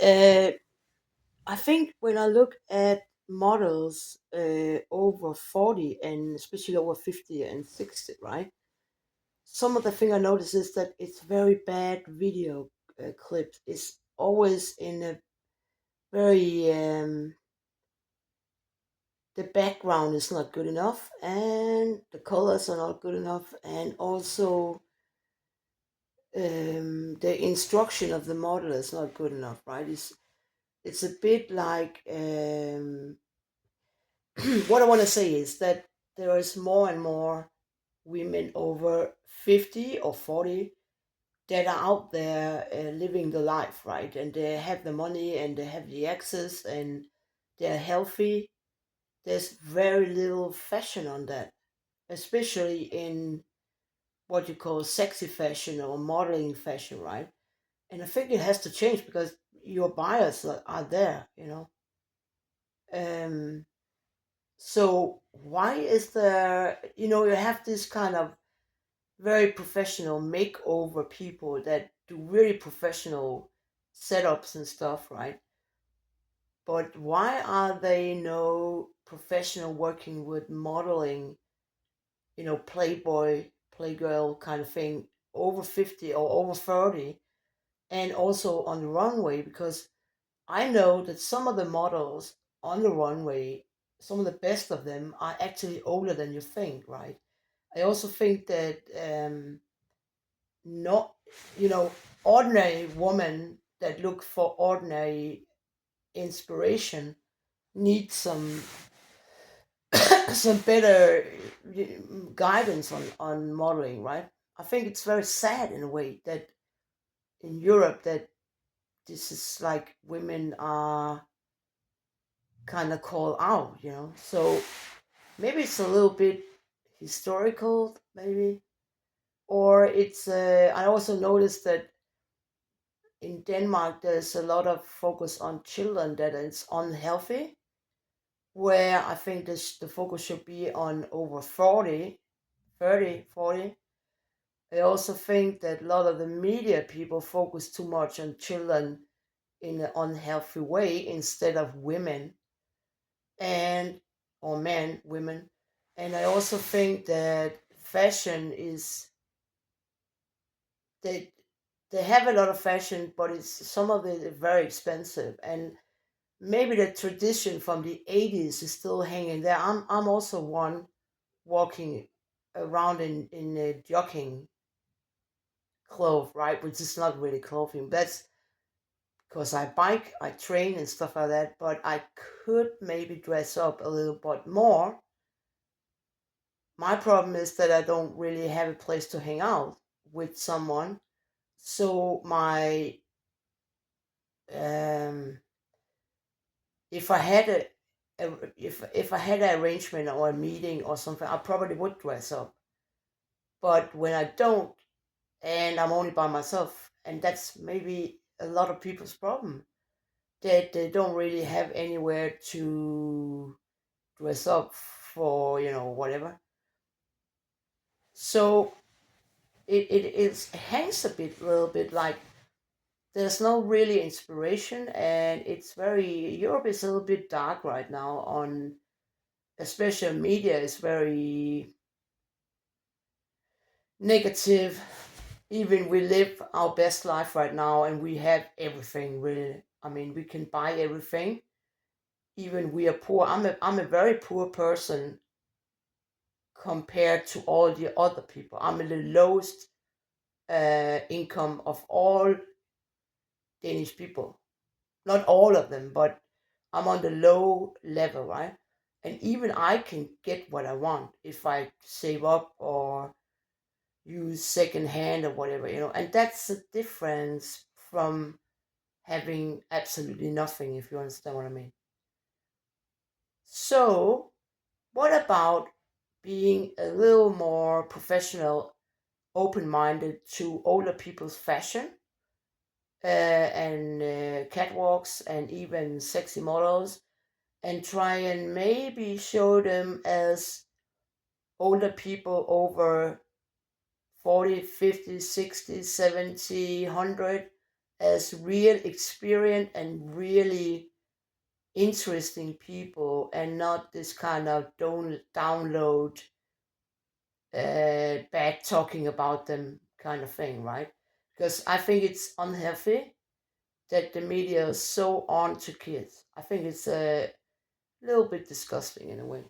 Uh, I think when I look at models over 40 and especially over 50 and 60, right? Some of the thing I notice is that it's very bad video clips. It's always in a very the background is not good enough and the colors are not good enough, and also the instruction of the model is not good enough, right? It's a bit like what I want to say is that there is more and more women over 50 or 40 that are out there living the life, right? And they have the money and they have the access and they're healthy. There's very little fashion on that, especially in what you call sexy fashion or modeling fashion, right? And I think it has to change because your buyers are there, you know. Um, so why is there, you have this kind of very professional makeover people that do really professional setups and stuff, right? But why are they no professional working with modeling, Playboy, Playgirl kind of thing over 50 or over 30 and also on the runway? Because I know that some of the models on the runway, some of the best of them are actually older than you think, right? I also think that not, you know, ordinary women that look for ordinary inspiration need some some better guidance on modeling, right? I think it's very sad in a way that in Europe that this is like women are kind of called out, So maybe it's a little bit historical, maybe, or it's. I also noticed that in Denmark there's a lot of focus on children that is unhealthy, where I think the focus should be on over 40, 30, 40. I also think that a lot of the media people focus too much on children in an unhealthy way instead of women and or men, women. And I also think that fashion is they they have a lot of fashion, but it's some of it is very expensive, and maybe the tradition from the 80s is still hanging there. I'm also one walking around in a jogging clothes, right? Which is not really clothing. That's because I bike, I train and stuff like that. But I could maybe dress up a little bit more. My problem is that I don't really have a place to hang out with someone. So my um, if I had if I had an arrangement or a meeting or something, I probably would dress up. But when I don't, and I'm only by myself, and that's maybe a lot of people's problem, that they don't really have anywhere to dress up for, whatever. So it hangs a little bit like there's no really inspiration, and it's very Europe is a little bit dark right now on, especially media is very negative. Even we live our best life right now and we have everything really. I mean, we can buy everything. Even we are poor. I'm a very poor person compared to all the other people. I'm the lowest income of all Danish people. Not all of them, but I'm on the low level, right? And even I can get what I want if I save up or use second hand or whatever, And that's a difference from having absolutely nothing, if you understand what I mean. So, what about being a little more professional, open minded to older people's fashion and catwalks and even sexy models, and try and maybe show them as older people over 40, 50, 60, 70, 100 as real experience and really interesting people, and not this kind of don't download bad talking about them kind of thing, right? Because I think it's unhealthy that the media is so on to kids. I think it's a little bit disgusting in a way.